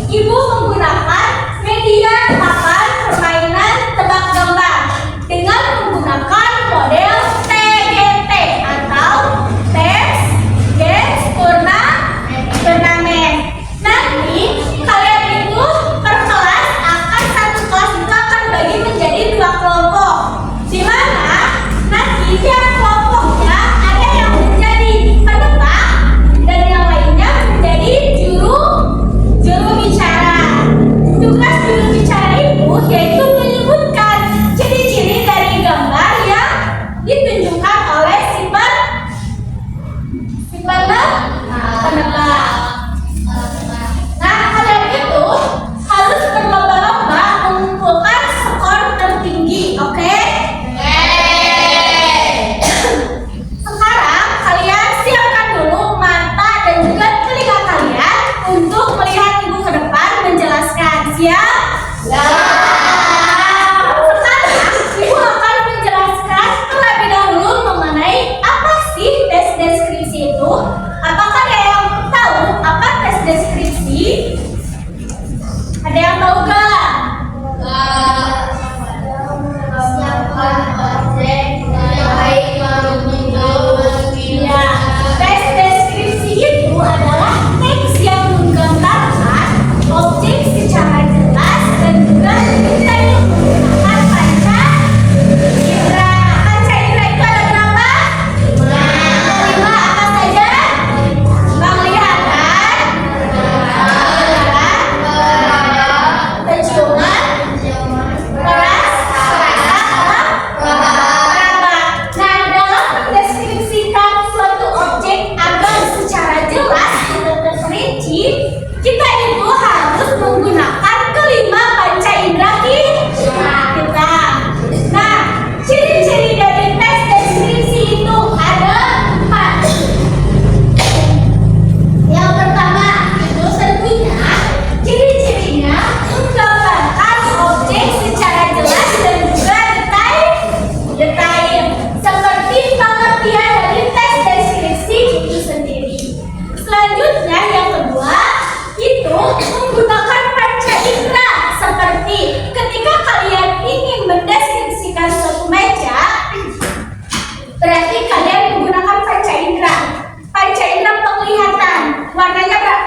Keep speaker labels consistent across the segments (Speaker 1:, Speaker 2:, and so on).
Speaker 1: Ibu menggunakan media papan permainan tebak gambar dengan menggunakan model TGT atau Test Games Turnamen. Nanti kalian itu per kelas satu kelas itu akan bagi menjadi 2 kelompok, di mana nanti tiap kelompoknya ada yang menjadi penebak dan yang lainnya menjadi juru bicara. Tugas juru bicara itu yaitu menyebutkan ciri-ciri dari gambar yang ditunjukkan oleh si penebak. Nah, kalian itu harus berlomba-lomba mengumpulkan skor tertinggi, oke? Sekarang kalian siapkan dulu mata dan juga telinga kalian untuk melihat ibu ke depan menjelaskan. Siap? Sekarang ibu akan menjelaskan terlebih dahulu mengenai apa sih tes deskripsi itu. Apakah ada yang tahu apa tes deskripsi? Ada yang tahu gak? Ya, tes deskripsi itu adalah teks yang menggambarkan objek secara jelas dan juga detail menggunakan panca indera. Panca indera itu ada berapa? 5. Apa saja? Penglihatan, penciuman, perasa, meraba. Nah, dalam mendeskripsikan suatu objek agar secara jelas dan terperinci, kita itu harus menggunakan kelima panca indera kita. Nah, ciri-ciri dari tes deskripsi itu ada 4. Yang pertama itu tentunya ciri-cirinya menggambarkan objek secara jelas dan juga detail seperti pengertian dari tes deskripsi itu sendiri. Selanjutnya yang kedua itu menggunakan panca indera, seperti ketika kalian ingin mendeskripsikan suatu meja, berarti kalian menggunakan panca indera. Panca indera penglihatan, warnanya apa?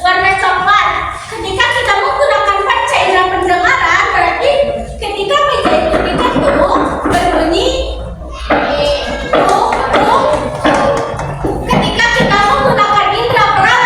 Speaker 1: Warna coklat. Ketika kita menggunakan panca indera pendengaran, berarti ketika meja itu diketuk berbunyi tung tung. Ketika kita menggunakan indera peraba,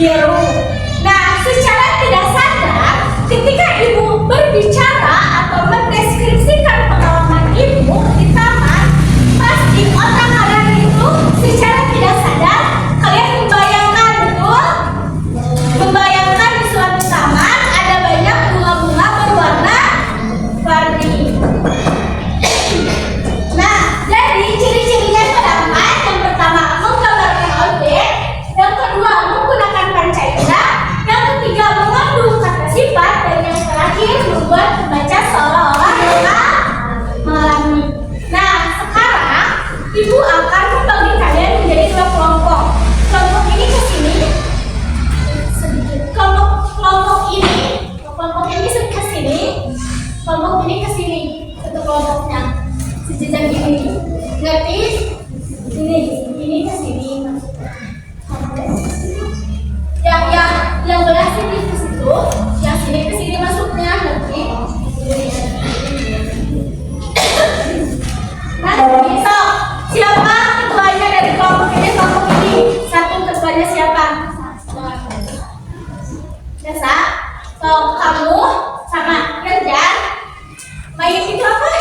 Speaker 1: biru. Nah, secara tidak sadar, ketika ibu berbicara atau mendeskripsikan pengalaman ibu di taman, pasti otak kalian itu secara tidak sadar kalian membayangkan, betul? Membayangkan di suatu taman ada banyak bunga-bunga berwarna warni. Nah, jadi ciri-cirinya terdapat. Yang pertama, menggambarkan objek. Yang kedua, menggunakan panca indera. Yang ketiga, mengandung kata sifat. Dan yang terakhir, membuat pembaca seolah-olah mengalami. Nah, sekarang ibu akan membagi kalian menjadi dua kelompok. Kelompok ini ke sini, kelompok ini ke sini, kelompok ini ke sini. Satu kelompoknya sejajar gini, ngerti? Ini ke sini. Yang belah sini ke situ, yang sini ke sini masuknya, ngerti? Nah, so, siapa ketuanya dari kelompok ini? Satu ketuanya siapa? Biasa. So, kamu sama Renjan main itu apa?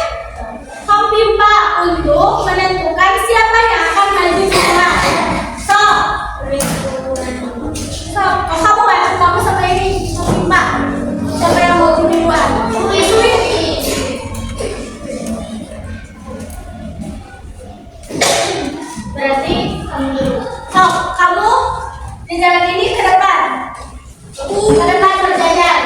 Speaker 1: Kompimpa untuk menentukan siapa yang akan maju duluan. So, kamu bantu kamu sama ini kompimpa. Siapa yang mau duluan? Sui. Berarti kamu dulu. So, kamu di jalan ini ke depan. Ke depan berjalan.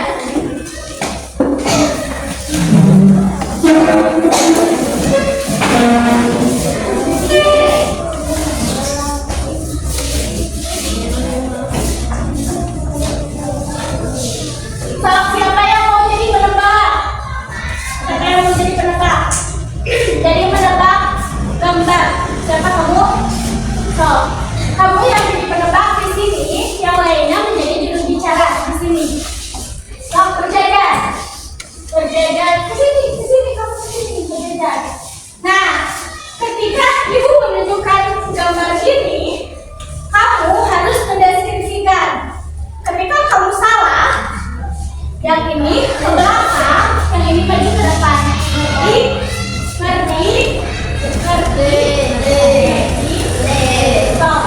Speaker 1: Siapa yang mau jadi penebak? Siapa yang mau jadi penebak? Jadi penebak gambar. Siapa kamu? So, kamu yang jadi penebak di sini, yang lainnya menjadi juru bicara di sini. So, berjajar ke sini, kamu ke sini berjajar. Nah, ketika ibu menunjukkan gambar ini, kamu harus mendeskripsikan. Ketika kamu salah, yang ini ke belakang, yang ini maju ke depan. Ngerti? Stop.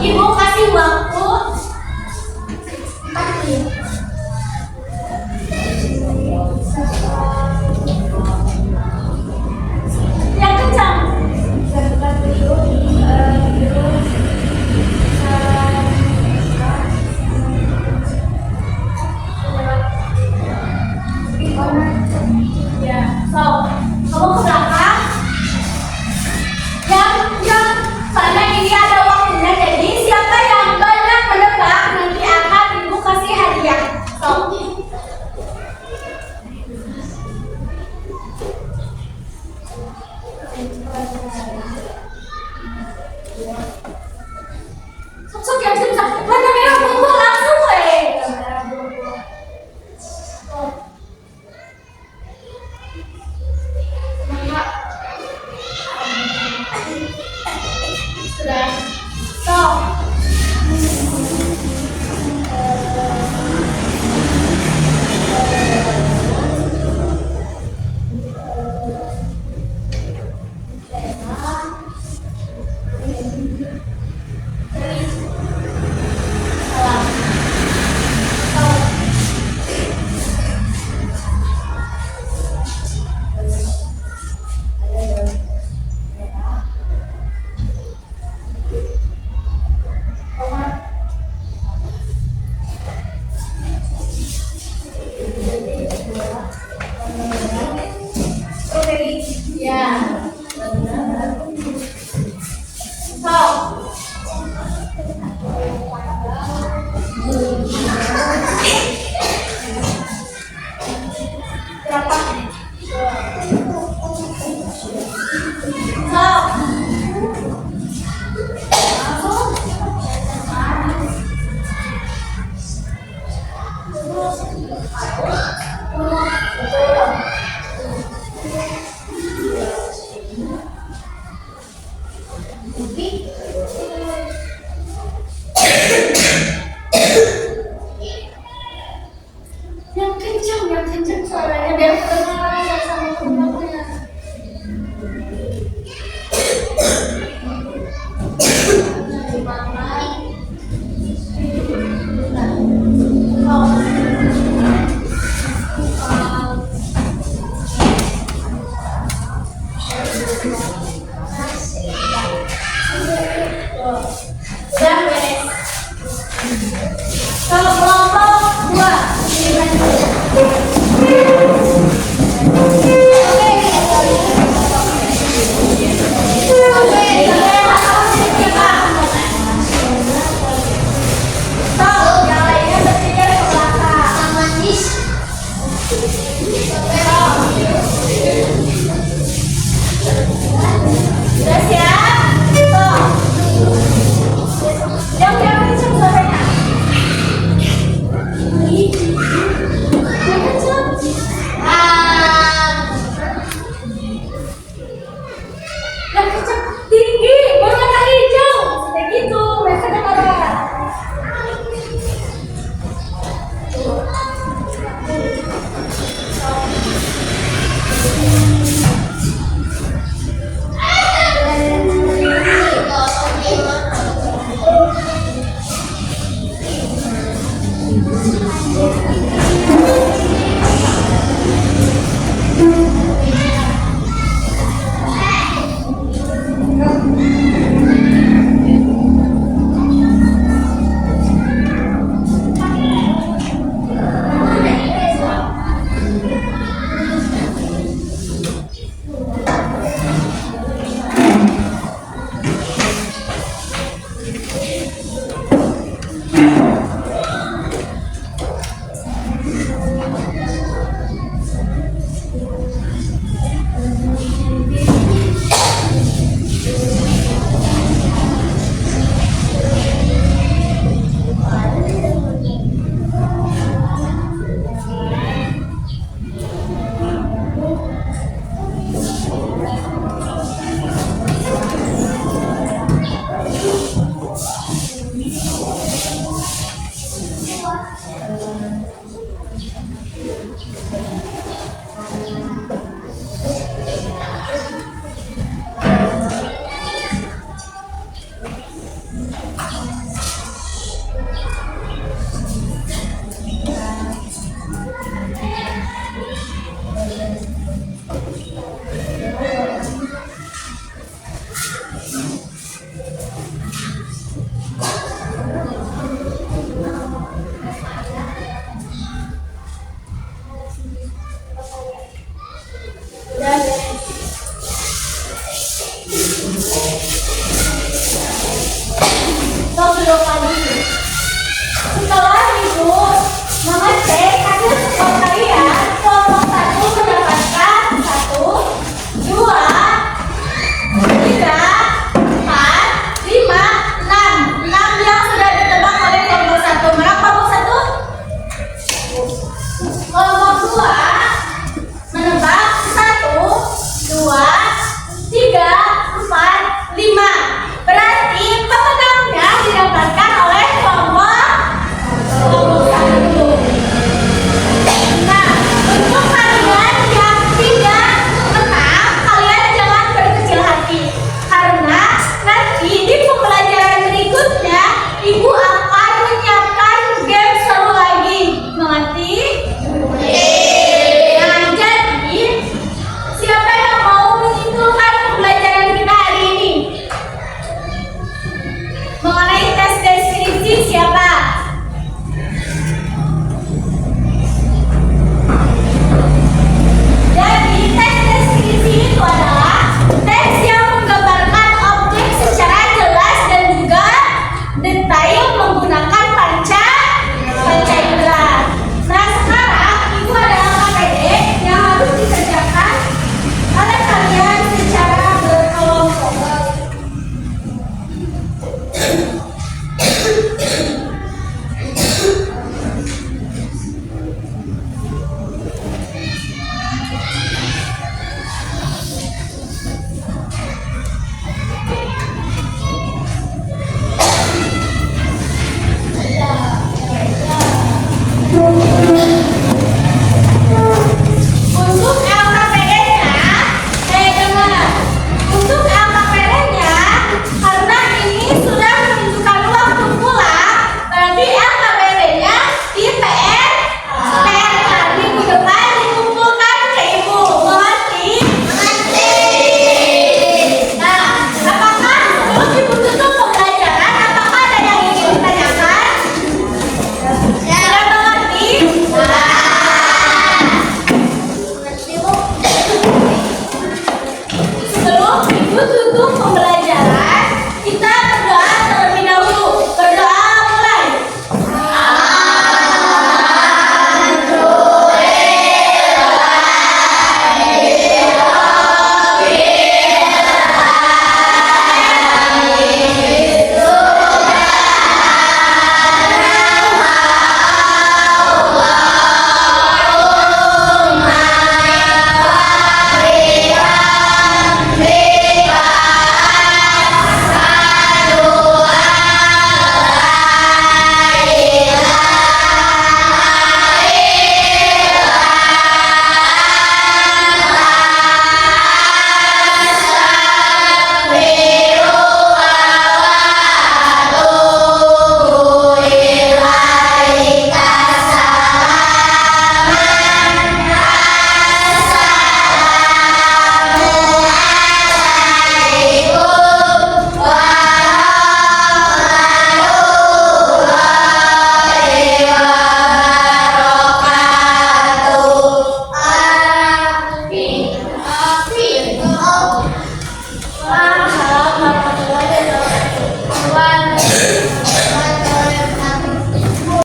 Speaker 1: Ibu kasih waktu 4 menit. Yang kencang. Ya, so kamu ke belakang. Yang karena ini ada waktunya, jadi siapa yang banyak menebak nanti akan ibu kasih hadiah. So, sok yang bisa mana merah buah langsung sudah. Stop. yang kecil tinggi berwarna hijau. Kayak gitu mereka kata.